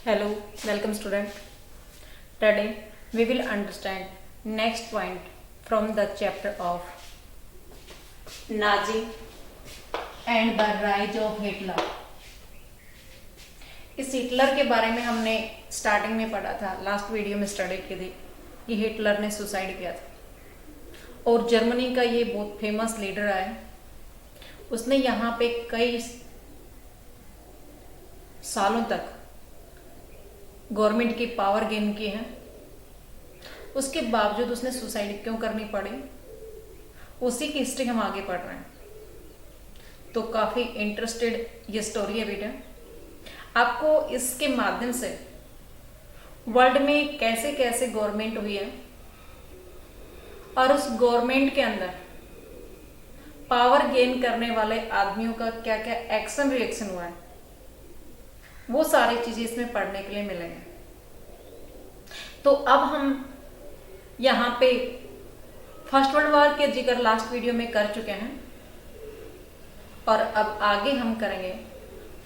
Hello, welcome student. Today we will understand next point from the chapter of Nazi and the rise of Hitler. इस Hitler के बारे में हमने starting में पढ़ा था, लास्ट वीडियो में स्टडी की थी कि हिटलर ने सुसाइड किया था और जर्मनी का ये बहुत फेमस लीडर है। उसने यहाँ पे कई सालों तक गवर्नमेंट की पावर गेन की है, उसके बावजूद उसने सुसाइड क्यों करनी पड़ी, उसी की हिस्ट्री हम आगे पढ़ रहे हैं। तो काफ़ी इंटरेस्टेड ये स्टोरी है बेटा। आपको इसके माध्यम से वर्ल्ड में कैसे कैसे गवर्नमेंट हुई है और उस गवर्नमेंट के अंदर पावर गेन करने वाले आदमियों का क्या क्या एक्शन रिएक्शन हुआ है, वो सारी चीजें इसमें पढ़ने के लिए मिलेंगे। तो अब हम यहाँ पे फर्स्ट वर्ल्ड वॉर के जिक्र लास्ट वीडियो में कर चुके हैं और अब आगे हम करेंगे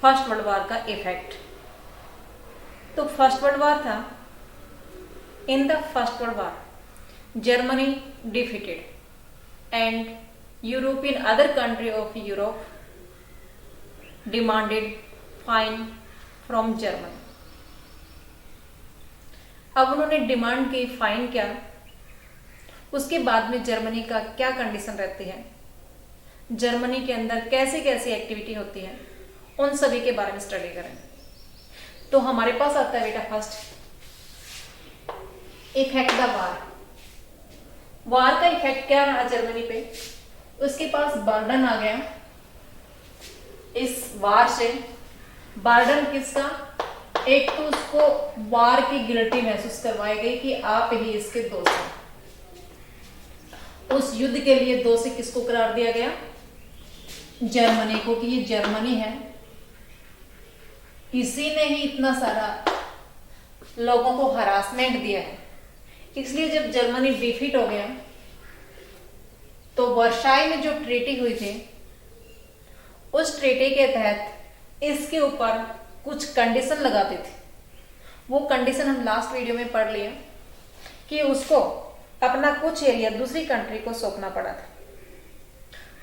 फर्स्ट वर्ल्ड वॉर का इफेक्ट। तो फर्स्ट वर्ल्ड वॉर था, in the first world war Germany defeated and European other country of Europe demanded fine from Germany. अब उन्होंने डिमांड की फाइन क्या, उसके बाद में जर्मनी का क्या कंडीशन रहती है, जर्मनी के अंदर कैसे कैसी एक्टिविटी होती है, उन सभी के बारे में स्टडी करें। तो हमारे पास आता है बेटा फर्स्ट इफेक्ट द वार। वार का इफेक्ट क्या रहा जर्मनी पे, उसके पास बर्डन आ गया इस वार से। बर्डन किसका, एक तो उसको वार की गिल्टी महसूस करवाई गई कि आप ही इसके दोषी। उस युद्ध के लिए दोषी किसको करार दिया गया, जर्मनी को, कि ये जर्मनी है, इसी ने ही इतना सारा लोगों को हरासमेंट दिया है। इसलिए जब जर्मनी डिफीट हो गया तो वर्साई में जो ट्रीटी हुई थी, उस ट्रीटी के तहत इसके ऊपर कुछ कंडीशन लगाते थे। वो कंडीशन हम लास्ट वीडियो में पढ़ लिया कि उसको अपना कुछ एरिया दूसरी कंट्री को सौंपना पड़ा था,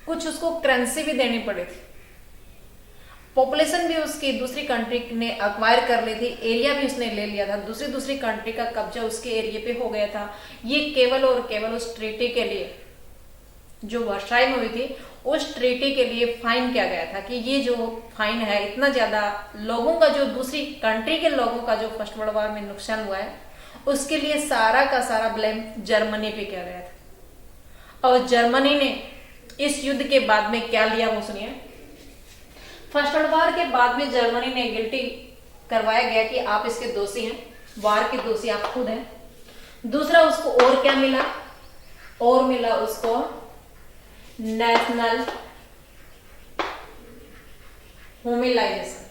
कुछ उसको करेंसी भी देनी पड़ी थी, पॉपुलेशन भी उसकी दूसरी कंट्री ने अक्वायर कर ली थी, एरिया भी उसने ले लिया था, दूसरी कंट्री का कब्जा उसके एरिया पे हो गया था। ये केवल और केवल उस ट्रीटी के लिए जो वर्साई में हुई थी, उस ट्रीटी के लिए फाइन किया गया था कि ये जो फाइन है, इतना ज्यादा लोगों का, जो दूसरी कंट्री के लोगों का जो फर्स्ट वर्ल्ड वॉर में नुकसान हुआ है, उसके लिए सारा का सारा ब्लेम जर्मनी पे किया गया था। और जर्मनी ने इस युद्ध के बाद में क्या लिया वो सुनिए। फर्स्ट वर्ल्ड वॉर के बाद में जर्मनी ने गिल्टी करवाया गया कि आप इसके दोषी हैं, वार के दोषी आप खुद हैं। दूसरा उसको और क्या मिला, और मिला उसको नेशनल ह्यूमिलाइजेशन।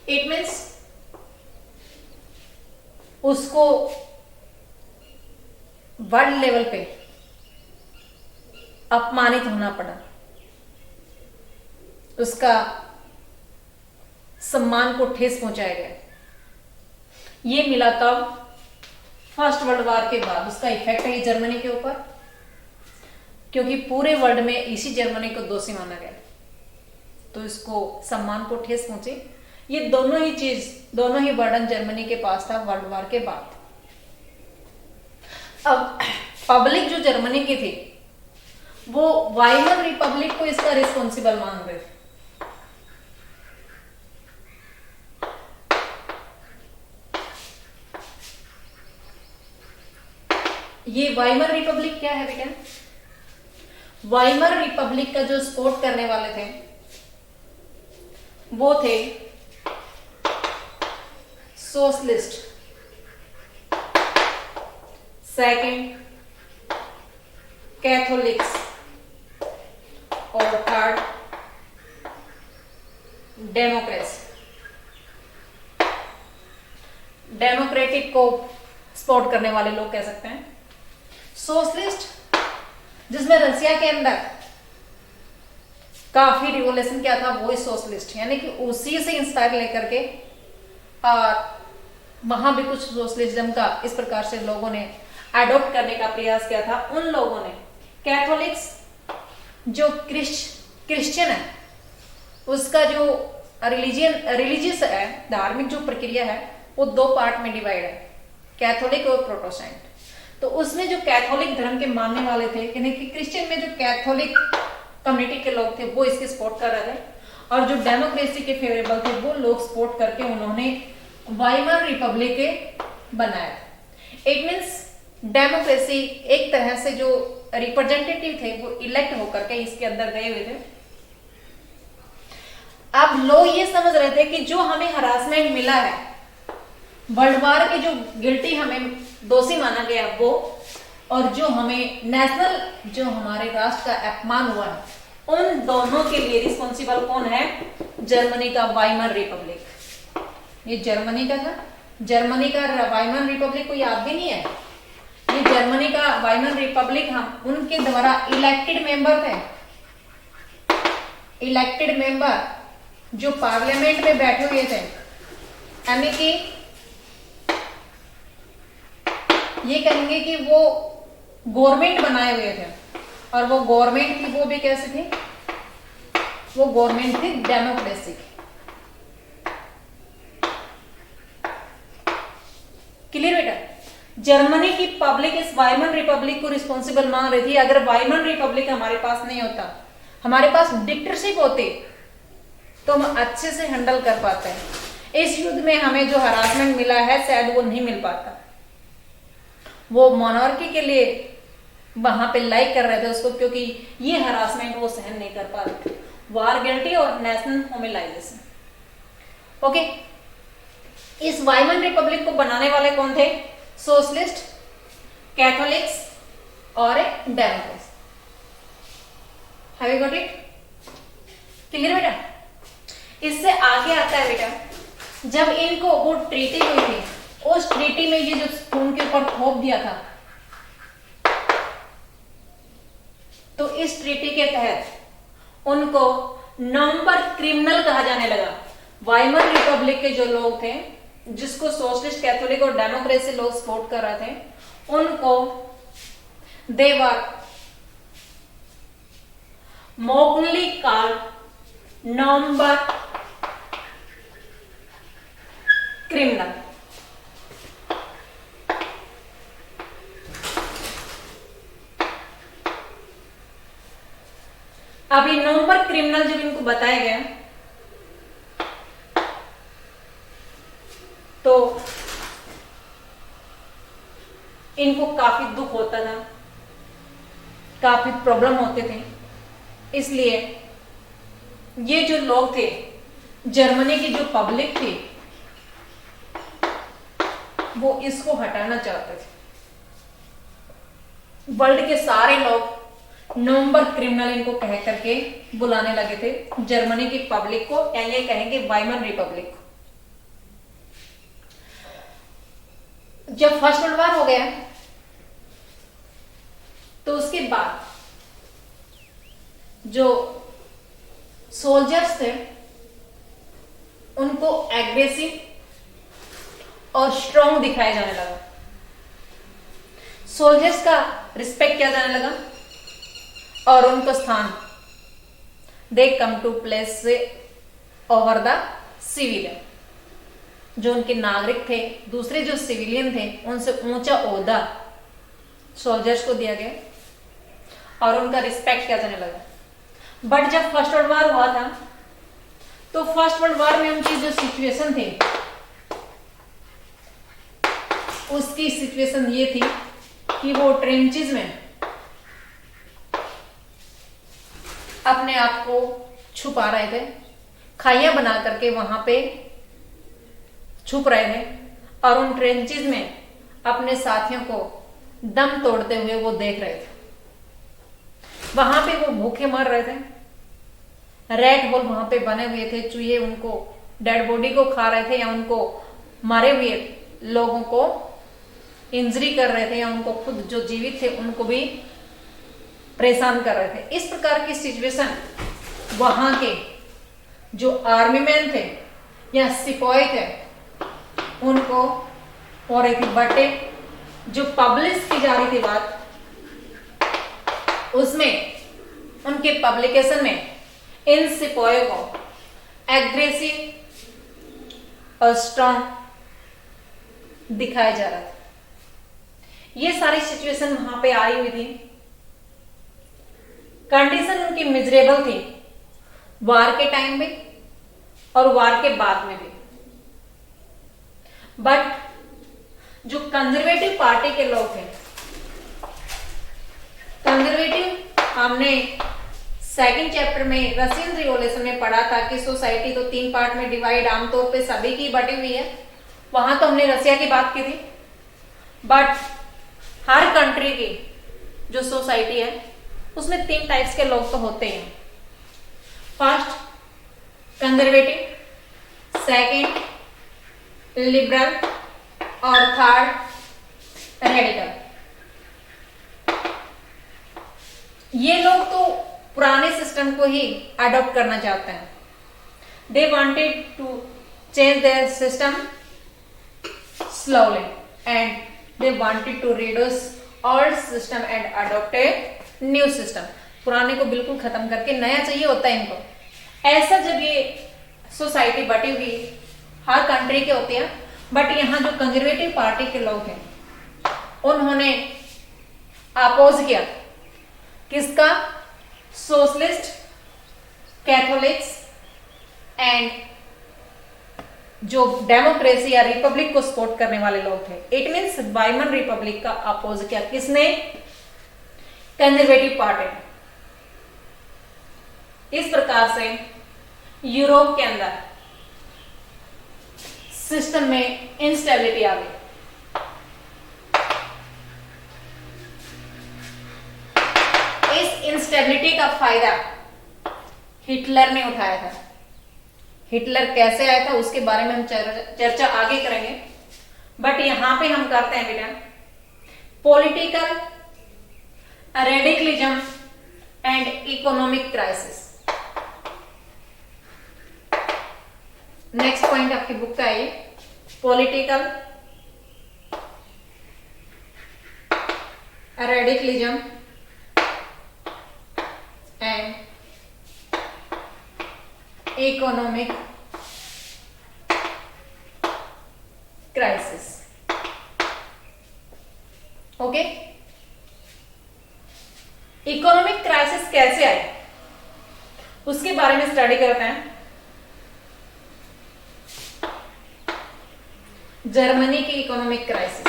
इट मीन्स उसको वर्ल्ड लेवल पे अपमानित होना पड़ा, उसका सम्मान को ठेस पहुंचाया गया। ये मिला कब, फर्स्ट वर्ल्ड वॉर के बाद। उसका इफेक्ट है जर्मनी के ऊपर, क्योंकि पूरे वर्ल्ड में इसी जर्मनी को दोषी माना गया, तो इसको सम्मान को ठेस पहुंची। ये दोनों ही चीज, दोनों ही बर्डन जर्मनी के पास था वर्ल्ड वॉर के बाद। अब पब्लिक जो जर्मनी की थी, वो वाइमर रिपब्लिक को इसका रिस्पॉन्सिबल मान रहे थे। ये वाइमर रिपब्लिक क्या है बेटा, वाइमर रिपब्लिक का जो सपोर्ट करने वाले थे वो थे सोशलिस्ट, सेकंड कैथोलिक्स और थर्ड डेमोक्रेसी। डेमोक्रेटिक को सपोर्ट करने वाले लोग कह सकते हैं। सोशलिस्ट, जिसमें रसिया के अंदर काफी रिवोल्यूशन क्या था, वो सोशलिस्ट, यानी कि उसी से इंस्पायर लेकर के और वहां भी कुछ सोशलिज्म का इस प्रकार से लोगों ने अडॉप्ट करने का प्रयास किया था। उन लोगों ने कैथोलिक्स जो क्रिश्चियन है उसका जो रिलीजियस है, धार्मिक जो प्रक्रिया है, वो दो पार्ट में डिवाइड है, कैथोलिक और प्रोटेस्टेंट। तो उसमें जो कैथोलिक धर्म के मानने वाले थे, यानी कि क्रिश्चियन में जो कैथोलिक कम्युनिटी के लोग थे वो इसके सपोर्ट कर रहे थे, और जो डेमोक्रेसी के फेवरेबल थे वो लोग सपोर्ट करके उन्होंने वाइमर रिपब्लिक बनाया। इट मीन्स डेमोक्रेसी एक तरह से जो रिप्रेजेंटेटिव थे वो इलेक्ट होकर के इसके अंदर गए हुए थे। अब लोग ये समझ रहे थे कि जो हमें हरासमेंट मिला है, वर्ल्ड वार के जो गिल्टी हमें दोषी माना गया वो, और जो हमें नेशनल जो हमारे राष्ट्र का अपमान हुआ है, उन दोनों के लिए रिस्पॉन्सिबल कौन है? जर्मनी का वाइमर रिपब्लिक। ये जर्मनी का था, जर्मनी का वाइमर रिपब्लिक कोई याद भी नहीं है। ये जर्मनी का वाइमर रिपब्लिक हम उनके द्वारा इलेक्टेड मेंबर थे, इलेक्टेड मेंबर जो पार्लियामेंट में बैठे हुए थे, यानी कि ये कहेंगे कि वो गवर्नमेंट बनाए हुए थे, और वो गवर्नमेंट थी वो भी कैसे थी? वो गवर्नमेंट थी डेमोक्रेसी की। क्लियर बेटा? जर्मनी की पब्लिक इस वाइमर रिपब्लिक को रिस्पॉन्सिबल मान रही थी। अगर वाइमर रिपब्लिक हमारे पास नहीं होता, हमारे पास डिक्टेटरशिप होती, तो हम अच्छे से हैंडल कर पाते हैं। इस युद्ध में हमें जो हरासमेंट मिला है शायद वो नहीं मिल पाता। वो मोनार्की के लिए वहां पे लाइक कर रहे थे उसको, क्योंकि ये हरासमेंट वो सहन नहीं कर पा रहे थे, वार गिल्टी और नेशनल होमिलाइजेशन। ओके, इस वाइमर रिपब्लिक को बनाने वाले कौन थे? सोशलिस्ट, कैथोलिक्स और Democrats. Have you got it? Clear बेटा? इससे आगे आता है बेटा, जब इनको वो ट्रीटी हुई थी, उस ट्रीटी में ये जो खून के ऊपर थोप दिया था, तो इस ट्रीटी के तहत उनको नवंबर क्रिमिनल कहा जाने लगा। वाइमर रिपब्लिक के जो लोग थे, जिसको सोशलिस्ट, कैथोलिक और डेमोक्रेसी लोग सपोर्ट कर रहे थे, उनको देवर मोकली कॉल्ड नवंबर क्रिमिनल। अभी नवंबर क्रिमिनल जब इनको बताया गया तो इनको काफी दुख होता था, काफी प्रॉब्लम होते थे। इसलिए ये जो लोग थे, जर्मनी की जो पब्लिक थी, वो इसको हटाना चाहते थे। वर्ल्ड के सारे लोग नवंबर क्रिमिनल इनको कह करके बुलाने लगे थे, जर्मनी की पब्लिक को, या ये कहेंगे वाइमर रिपब्लिक को। जब फर्स्ट वर्ल्ड वॉर हो गया तो उसके बाद जो सोल्जर्स थे उनको एग्रेसिव और स्ट्रॉन्ग दिखाया जाने लगा। सोल्जर्स का रिस्पेक्ट किया जाने लगा और उनको स्थान दे come to place over the civilian. जो उनके नागरिक थे, दूसरे जो सिविलियन थे, उनसे ऊंचा ओहदा सोल्जर्स को दिया गया और उनका रिस्पेक्ट किया जाने लगा। बट जब फर्स्ट वर्ल्ड वॉर हुआ था तो फर्स्ट वर्ल्ड वॉर में उनकी जो सिचुएशन थी, उसकी सिचुएशन ये थी कि वो ट्रेंचेस में अपने आप को छुपा रहे थे, खाइयां बना करके वहां पे छुप रहे थे और उन ट्रेंचेस में अपने साथियों को दम तोड़ते हुए वो देख रहे थे। वहां पे वो भूखे मर रहे थे, रेड होल वहां पे बने हुए थे, चूहे उनको डेड बॉडी को खा रहे थे या उनको मारे हुए लोगों को इंजरी कर रहे थे या उनको खुद जो जीवित थे उनको भी परेशान कर रहे थे। इस प्रकार की सिचुएशन वहां के जो आर्मी मैन थे या सिपाही थे उनको हो रही थी। बट जो पब्लिश की जा रही थी बात, उसमें उनके पब्लिकेशन में इन सिपाहियों को एग्रेसिव और स्ट्रॉन्ग दिखाया जा रहा था। ये सारी सिचुएशन वहां पे आई हुई थी। कंडीशन उनकी मिजरेबल थी वार के टाइम में और वार के बाद में भी। बट जो कंजर्वेटिव पार्टी के लोग थे, कंजर्वेटिव हमने सेकंड चैप्टर में रशियन रिवॉल्यूशन में पढ़ा था कि सोसाइटी तो 3 पार्ट में डिवाइड आमतौर पे सभी की बटी हुई है। वहां तो हमने रशिया की बात की थी। बट हर कंट्री की जो सोसाइटी है उसमें 3 टाइप्स के लोग तो होते हैं। फर्स्ट कंजर्वेटिव, सेकंड लिबरल और थर्ड रेडिकल। ये लोग तो पुराने सिस्टम को ही अडॉप्ट करना चाहते हैं। They wanted to change their system slowly and they wanted to reduce old system and adopt a new system. पुराने को बिल्कुल खत्म करके नया चाहिए होता है इनको। ऐसा जब ये सोसाइटी बटी हुई हर कंट्री के होते हैं, बट यहाँ जो कंजर्वेटिव पार्टी के लोग हैं उन्होंने अपोज किया किसका? सोशलिस्ट, कैथोलिक्स एंड जो डेमोक्रेसी या रिपब्लिक को सपोर्ट करने वाले लोग थे। इट मीन्स वाइमन रिपब्लिक का अपोज किया किसने? Conservative party. इस प्रकार से यूरोप के अंदर सिस्टम में इंस्टेबिलिटी आ गई। इस इंस्टेबिलिटी का फायदा हिटलर ने उठाया था। हिटलर कैसे आया था उसके बारे में हम चर्चा आगे करेंगे, बट यहां पे हम करते हैं बेटा political radicalism and economic crisis. Next point आपकी बुक का है political radicalism and economic crisis. Okay, economic crisis कैसे आए उसके बारे में स्टडी करते हैं। जर्मनी की इकोनॉमिक क्राइसिस।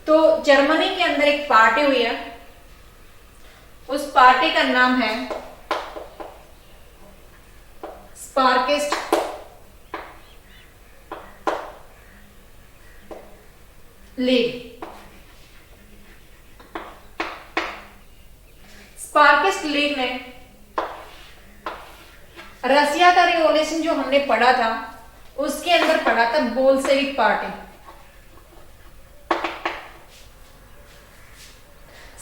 तो जर्मनी के अंदर एक पार्टी हुई है, उस पार्टी का नाम है स्पार्किस्ट लीग। स्पार्किस्ट लीग ने रशिया का रिवॉल्यूशन जो हमने पढ़ा था उसके अंदर पढ़ा था बोल्शेविक पार्टी।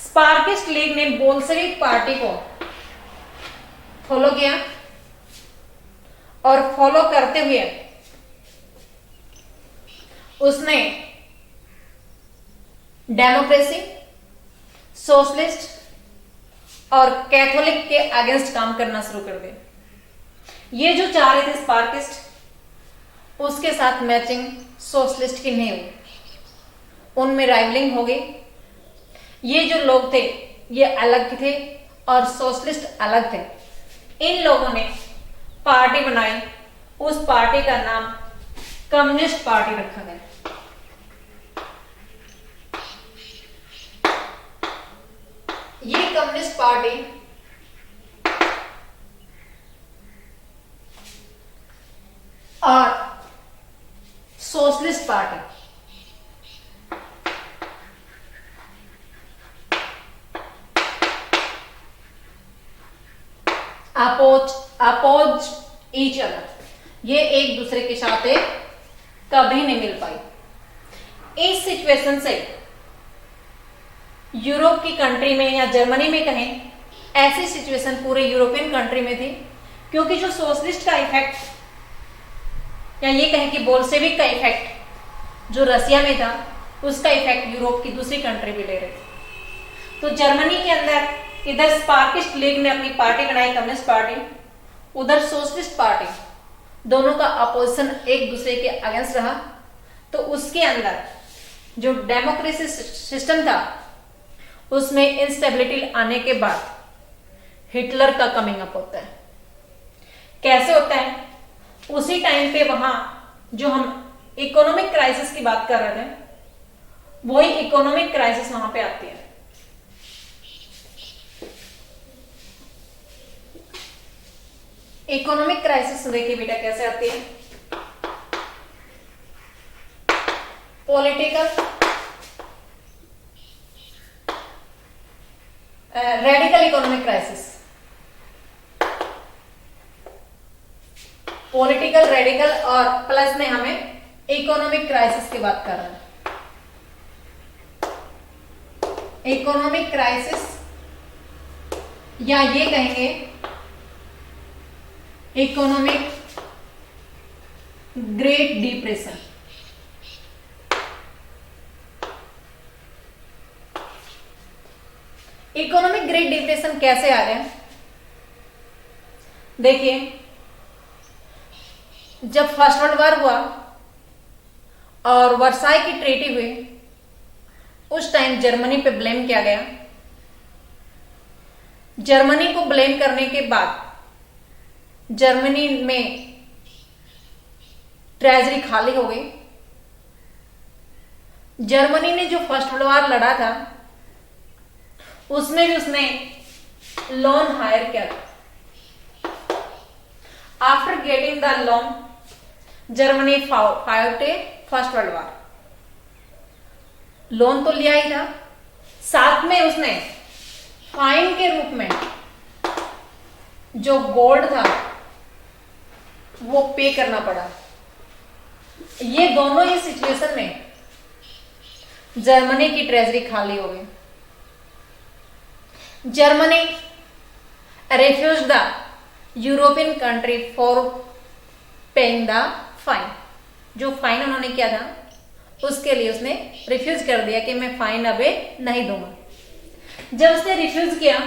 स्पार्किस्ट लीग ने बोल्शेविक पार्टी को फॉलो किया और फॉलो करते हुए उसने डेमोक्रेसी, सोशलिस्ट और कैथोलिक के अगेंस्ट काम करना शुरू कर दिया। ये जो चाह रहे थे स्पार्किस्ट, उसके साथ मैचिंग सोशलिस्ट की नहीं हुई, उनमें राइवलिंग हो गई। ये जो लोग थे ये अलग थे और सोशलिस्ट अलग थे। इन लोगों ने पार्टी बनाई, उस पार्टी का नाम कम्युनिस्ट पार्टी रखा गया। ये कम्युनिस्ट पार्टी और socialist party oppose each other, ये एक दूसरे के साथ कभी नहीं मिल पाई। इस सिचुएशन से यूरोप की कंट्री में या जर्मनी में कहें, ऐसी सिचुएशन पूरे यूरोपियन कंट्री में थी, क्योंकि जो सोशलिस्ट का इफेक्ट या ये कहें कि बोल्शेविक का इफेक्ट जो रसिया में था, उसका इफेक्ट यूरोप की दूसरी कंट्री भी ले रहे थे। तो जर्मनी के अंदर इधर स्पार्किस्ट लीग ने अपनी पार्टी बनाई, कम्युनिस्ट पार्टी, उधर सोशलिस्ट पार्टी, दोनों का अपोजिशन एक दूसरे के अगेंस्ट रहा। तो उसके अंदर जो डेमोक्रेसी सिस्टम था उसमें इंस्टेबिलिटी आने के बाद हिटलर का कमिंग अप होता है। कैसे होता है? उसी टाइम पे वहां जो हम इकोनॉमिक क्राइसिस की बात कर रहे थे, वही इकोनॉमिक क्राइसिस वहां पे आती है। इकोनॉमिक क्राइसिस देखिए बेटा कैसे आती है। Political radical economic crisis, political, radical और प्लस में हमें इकोनॉमिक क्राइसिस की बात कर रहे हैं। इकोनॉमिक क्राइसिस या ये कहेंगे economic great depression. Economic great depression कैसे आ रहे हैं? देखिए, जब फर्स्ट वर्ल्ड वॉर हुआ और वर्साई की ट्रीटी हुई, उस टाइम जर्मनी पे ब्लेम किया गया। जर्मनी को ब्लेम करने के बाद जर्मनी में ट्रेजरी खाली हो गई। जर्मनी ने जो फर्स्ट वर्ल्ड वॉर लड़ा था उसमें भी उसने लोन हायर किया। After getting the loan, Germany fought A first world war. Loan तो लिया ही था, साथ में उसने फाइन के रूप में जो गोल्ड था वो पे करना पड़ा। ये दोनों ही सिचुएशन में जर्मनी की ट्रेजरी खाली हो गई। Germany refuse the European country for paying the fine. जो फाइन उन्होंने किया था उसके लिए उसने रिफ्यूज कर दिया कि मैं फाइन अबे नहीं दूंगा। जब उसने रिफ्यूज किया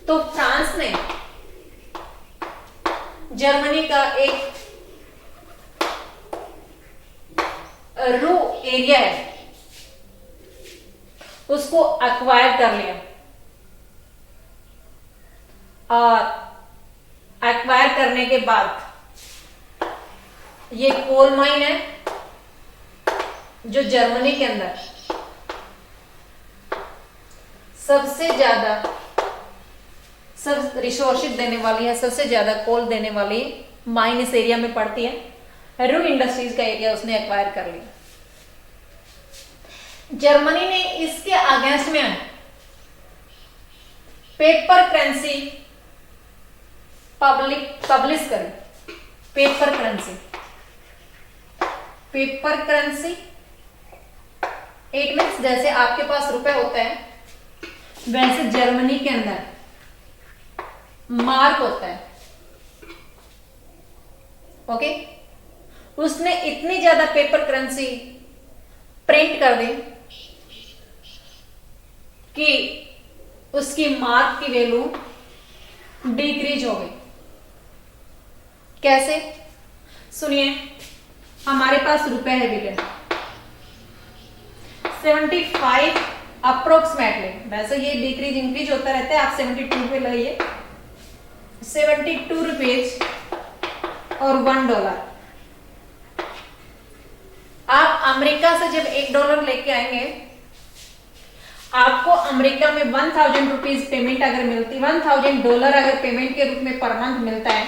तो फ्रांस ने जर्मनी का एक रू एरिया है उसको एक्वायर कर लिया, और एक्वायर करने के बाद ये कोल माइन है जो जर्मनी के अंदर सबसे ज्यादा सब रिसोर्सेज देने वाली है, सबसे ज्यादा कोल देने वाली माइन इस एरिया में पड़ती है। रू इंडस्ट्रीज का एरिया उसने एक्वायर कर लिया। जर्मनी ने इसके अगेंस्ट में पेपर करेंसी पब्लिश करी। Paper currency, paper currency it means जैसे आपके पास रुपए होता है वैसे जर्मनी के अंदर मार्क होता है। ओके, उसने इतनी ज्यादा पेपर करेंसी प्रिंट कर दी कि उसकी मार्क की वैल्यू डिक्रीज हो गई। कैसे? सुनिए, हमारे पास रुपए है बेटे 75 अप्रोक्सीमेटली, वैसे ये डिक्रीज इंक्रीज होता रहता है, आप 72 पे लगाइए। 72 रुपीज और $1। आप अमेरिका से जब $1 लेके आएंगे, आपको अमेरिका में 1000 रुपीज पेमेंट अगर मिलती, $1000 अगर पेमेंट के रूप में पर मंथ मिलता है,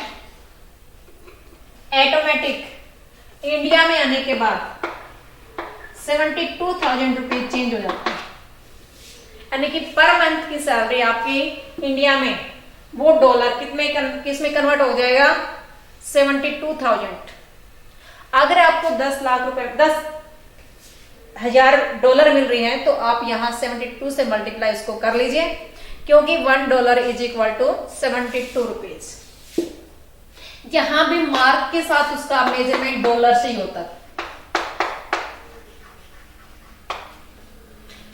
ऑटोमेटिक इंडिया में आने के बाद 72,000 रुपीज चेंज हो जाता है। यानी कि पर मंथ की सैलरी आपकी इंडिया में वो डॉलर किसमें कन्वर्ट हो जाएगा? 72,000। अगर आपको 10 लाख रुपए $1000 मिल रही हैं, तो आप यहाँ 72 से मल्टीप्लाई इसको कर लीजिए, क्योंकि $1 इज इक्वल टू 72 रुपीज। यहां भी मार्क के साथ उसका मेजरमेंट डॉलर से ही होता है।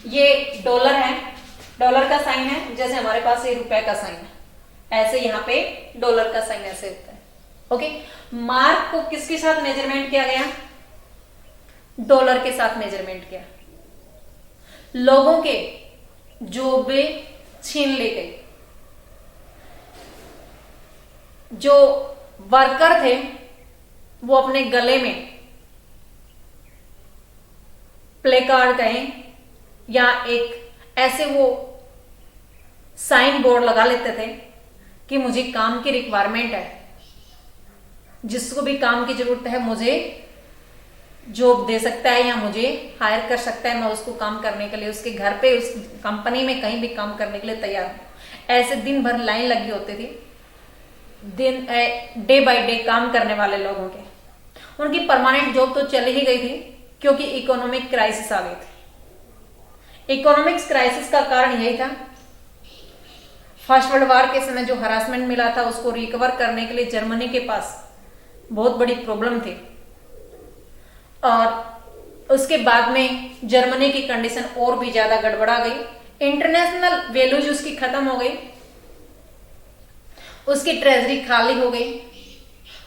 ये डॉलर है, डॉलर का साइन है, जैसे हमारे पास ये रुपए का साइन है, ऐसे यहाँ पे डॉलर का साइन ऐसे होता है। ओके, मार्क को किसके साथ मेजरमेंट किया गया? डॉलर के साथ मेजरमेंट किया। लोगों के जोबे छीन ली गई। जो वर्कर थे वो अपने गले में प्ले कार्ड कहें या एक ऐसे वो साइन बोर्ड लगा लेते थे कि मुझे काम की रिक्वायरमेंट है, जिसको भी काम की जरूरत है मुझे जॉब दे सकता है या मुझे हायर कर सकता है, मैं उसको काम करने के लिए उसके घर पे उस कंपनी में कहीं भी काम करने के लिए तैयार हूं। ऐसे दिन भर लाइन लगी होती थी, दिन डे बाय डे काम करने वाले लोगों के। उनकी परमानेंट जॉब तो चली ही गई थी, क्योंकि इकोनॉमिक क्राइसिस आ गई थी। इकोनॉमिक्स क्राइसिस का कारण यही था, फर्स्ट वर्ल्ड वॉर के समय जो हरासमेंट मिला था उसको रिकवर करने के लिए जर्मनी के पास बहुत बड़ी प्रॉब्लम थी, और उसके बाद में जर्मनी की कंडीशन और भी ज्यादा गड़बड़ा गई। इंटरनेशनल वैल्यूज उसकी खत्म हो गई, उसकी ट्रेजरी खाली हो गई,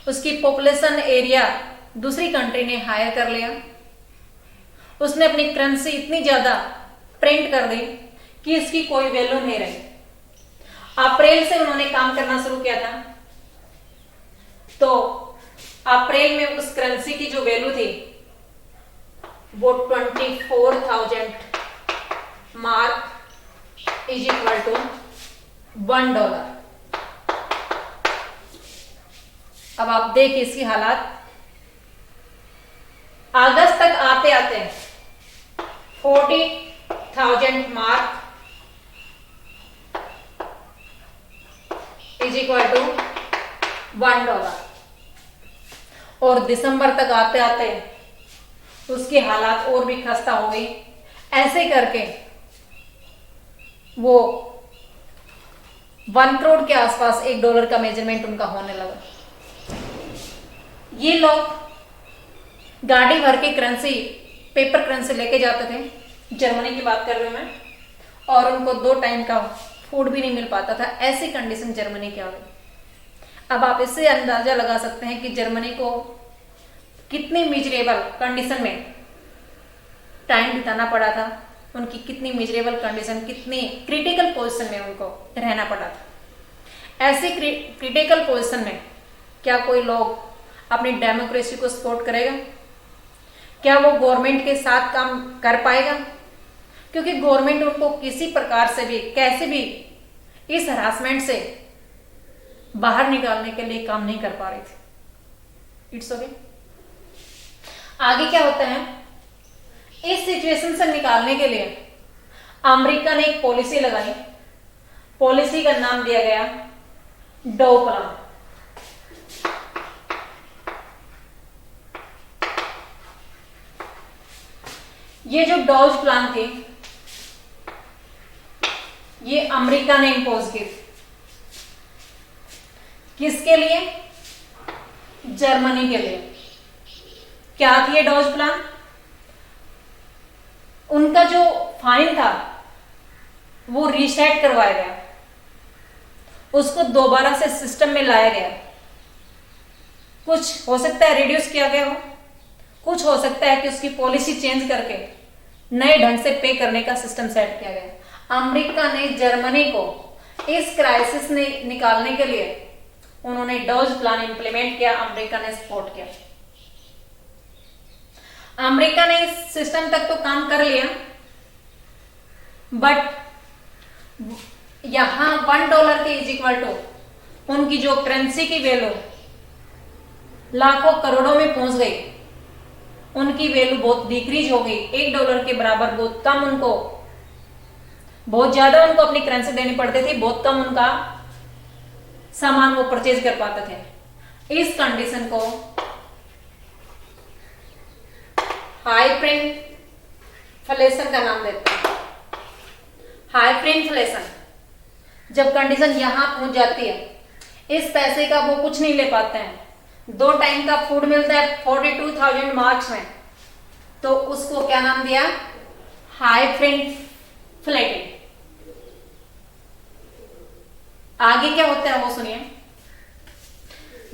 उसकी पॉपुलेशन एरिया दूसरी कंट्री ने हायर कर लिया, उसने अपनी करेंसी इतनी ज्यादा प्रिंट कर दी कि इसकी कोई वैल्यू नहीं रही। अप्रैल से उन्होंने काम करना शुरू किया था, तो अप्रैल में उस करेंसी की जो वैल्यू थी वो 24,000 मार्क इज इक्वल टू $1। अब आप देखिए इसकी हालात, अगस्त तक आते आते 40,000 मार्क इज इक्वल टू $1, और दिसंबर तक आते आते उसकी हालात और भी खस्ता हो गई। ऐसे करके वो 1 करोड़ के आसपास $1 का मेजरमेंट उनका होने लगा। ये लोग गाड़ी भर के करेंसी, पेपर करेंसी लेके जाते थे, जर्मनी की बात कर रही हूं मैं, और उनको 2 टाइम का फूड भी नहीं मिल पाता था। ऐसी कंडीशन जर्मनी की आ गई। अब आप इससे अंदाजा लगा सकते हैं कि जर्मनी को कितनी मिजरेबल कंडीशन में टाइम बिताना पड़ा था, उनकी कितनी मिजरेबल कंडीशन, कितनी क्रिटिकल पोजीशन में उनको रहना पड़ा था। ऐसे क्रिटिकल पोजीशन में क्या कोई लोग अपनी डेमोक्रेसी को सपोर्ट करेगा? क्या वो गवर्नमेंट के साथ काम कर पाएगा? क्योंकि गवर्नमेंट उनको किसी प्रकार से भी, कैसे भी इस हरासमेंट से बाहर निकालने के लिए काम नहीं कर पा रही थी। It's okay. आगे क्या होता है, इस सिचुएशन से निकालने के लिए अमेरिका ने एक पॉलिसी लगाई। पॉलिसी का नाम दिया गया डॉव प्लान। ये जो डॉव प्लान थी, ये अमेरिका ने इंपोज की। किसके लिए? जर्मनी के लिए। क्या थी ये डॉज प्लान? उनका जो फाइन था वो रीसेट करवाया गया, उसको दोबारा से सिस्टम में लाया गया। कुछ हो सकता है रिड्यूस किया गया हो, कुछ हो सकता है कि उसकी पॉलिसी चेंज करके नए ढंग से पे करने का सिस्टम सेट किया गया। अमेरिका ने जर्मनी को इस क्राइसिस ने निकालने के लिए उन्होंने डॉज प्लान इंप्लीमेंट किया, अमेरिका ने सपोर्ट किया। अमेरिका ने इस सिस्टम तक तो काम कर लिया, बट यहां $1 के इज इक्वल टू उनकी जो करेंसी की वैल्यू लाखों करोड़ों में पहुंच गई, उनकी वैल्यू बहुत डिक्रीज हो गई। $1 के बराबर बहुत कम, उनको बहुत ज्यादा उनको अपनी करेंसी देनी पड़ती थी, बहुत कम उनका सामान वो परचेज कर पाते थे। इस कंडीशन को हाई प्रिंट इन्फ्लेशन का नाम देते हैं, हाइपर इन्फ्लेशन। जब कंडीशन यहां पहुंच जाती है, इस पैसे का वो कुछ नहीं ले पाते हैं, 2 टाइम का फूड मिलता है 42,000 मार्क्स में, तो उसको क्या नाम दिया, हाइपरइन्फ्लेटेड। आगे क्या होता है वो सुनिए।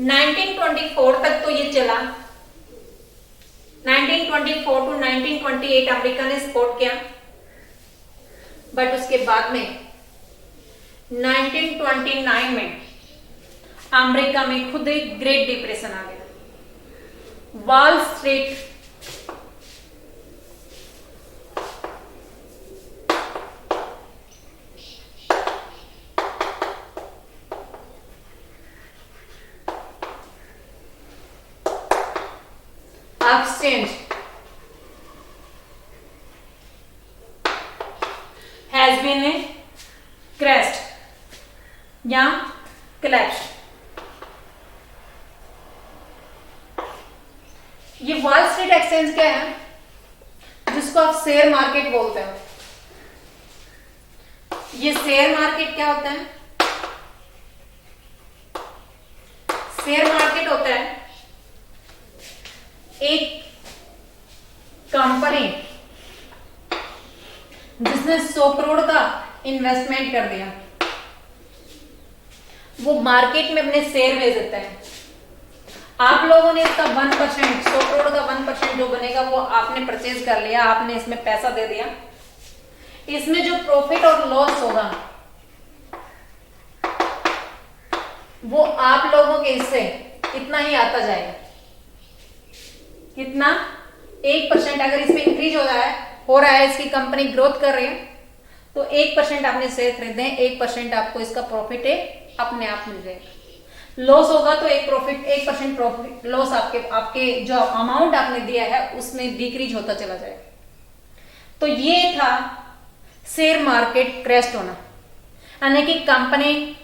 1924 तक तो ये चला, 1924 टू 1928 अमेरिका ने सपोर्ट किया, बट उसके बाद में 1929 में अमेरिका में खुद एक ग्रेट डिप्रेशन आ गया। Wall street exchange has been a crashed या collapsed। ये वॉल स्ट्रीट एक्सचेंज क्या है, जिसको आप शेयर मार्केट बोलते हैं। ये शेयर मार्केट क्या होता है, शेयर मार्केट होता है एक कंपनी जिसने 100 करोड़ का इन्वेस्टमेंट कर दिया, वो मार्केट में अपने शेयर बेच देता है। आप लोगों ने इसका 1%, 100 करोड़ का 1% जो बनेगा वो आपने परचेज कर लिया, आपने इसमें पैसा दे दिया। इसमें जो प्रॉफिट और लॉस होगा वो आप लोगों के हिस्से इतना ही आता जाएगा। कितना, 1%। अगर इसमें इंक्रीज हो रहा है, इसकी कंपनी ग्रोथ कर रही है, तो 1% आपने शेयर खरीदे हैं, 1% आपको इसका प्रॉफिट है अपने आप मिल जाएगा। लॉस होगा तो 1% प्रॉफिट लॉस आपके जो अमाउंट आपने दिया है उसमें डिक्रीज होता चला जाएगा। तो ये था शेयर मार्केट क्रैश होना, यानी कि कंपनी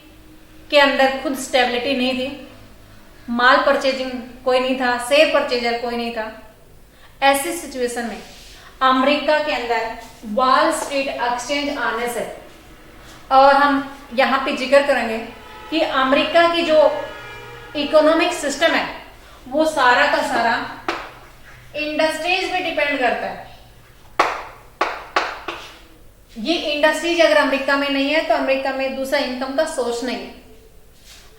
के अंदर खुद स्टेबिलिटी नहीं थी, माल परचेजिंग कोई नहीं था, शेयर परचेजर कोई नहीं था। ऐसी सिचुएशन में अमेरिका के अंदर वॉल स्ट्रीट एक्सचेंज आने से, और हम यहां पे जिक्र करेंगे कि अमेरिका की जो इकोनॉमिक सिस्टम है वो सारा का सारा इंडस्ट्रीज पे डिपेंड करता है। ये इंडस्ट्रीज अगर अमेरिका में नहीं है तो अमेरिका में दूसरा इनकम का सोर्स नहीं है।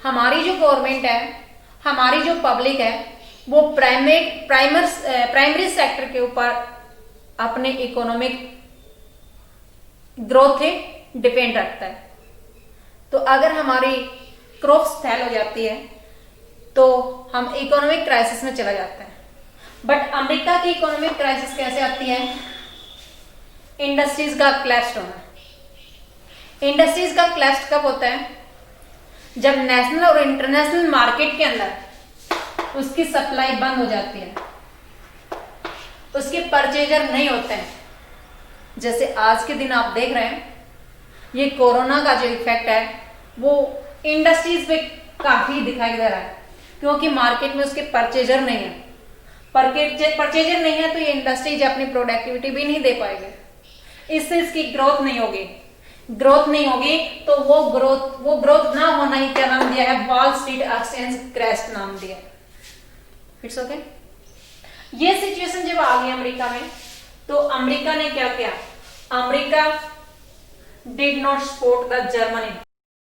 हमारी जो गवर्नमेंट है, हमारी जो पब्लिक है, वो प्राइमरी सेक्टर के ऊपर अपने इकोनॉमिक ग्रोथ पे डिपेंड रखता है। तो अगर हमारी क्रॉप्स फेल हो जाती है तो हम इकोनॉमिक क्राइसिस में चला जाता है। बट अमेरिका की इकोनॉमिक क्राइसिस कैसे आती है, इंडस्ट्रीज का क्लैश होना। इंडस्ट्रीज का क्लैश कब होता है, जब नेशनल और इंटरनेशनल मार्केट के अंदर उसकी सप्लाई बंद हो जाती है, उसके परचेजर नहीं होते हैं। जैसे आज के दिन आप देख रहे हैं, ये कोरोना का जो इफेक्ट है वो इंडस्ट्रीज पे काफी दिखाई दे रहा है, क्योंकि मार्केट में उसके परचेजर नहीं है। परचेजर नहीं है तो ये इंडस्ट्रीज अपनी प्रोडक्टिविटी भी नहीं दे पाएगी, इससे इसकी ग्रोथ नहीं होगी। ग्रोथ नहीं होगी तो वो ग्रोथ ना होना ही क्या नाम दिया है, वॉल स्ट्रीट एक्सचेंज क्रैश नाम दिया है। It's okay. ये सिचुएशन जब आ गई अमेरिका में, तो अमेरिका ने क्या किया, America did not support the Germany.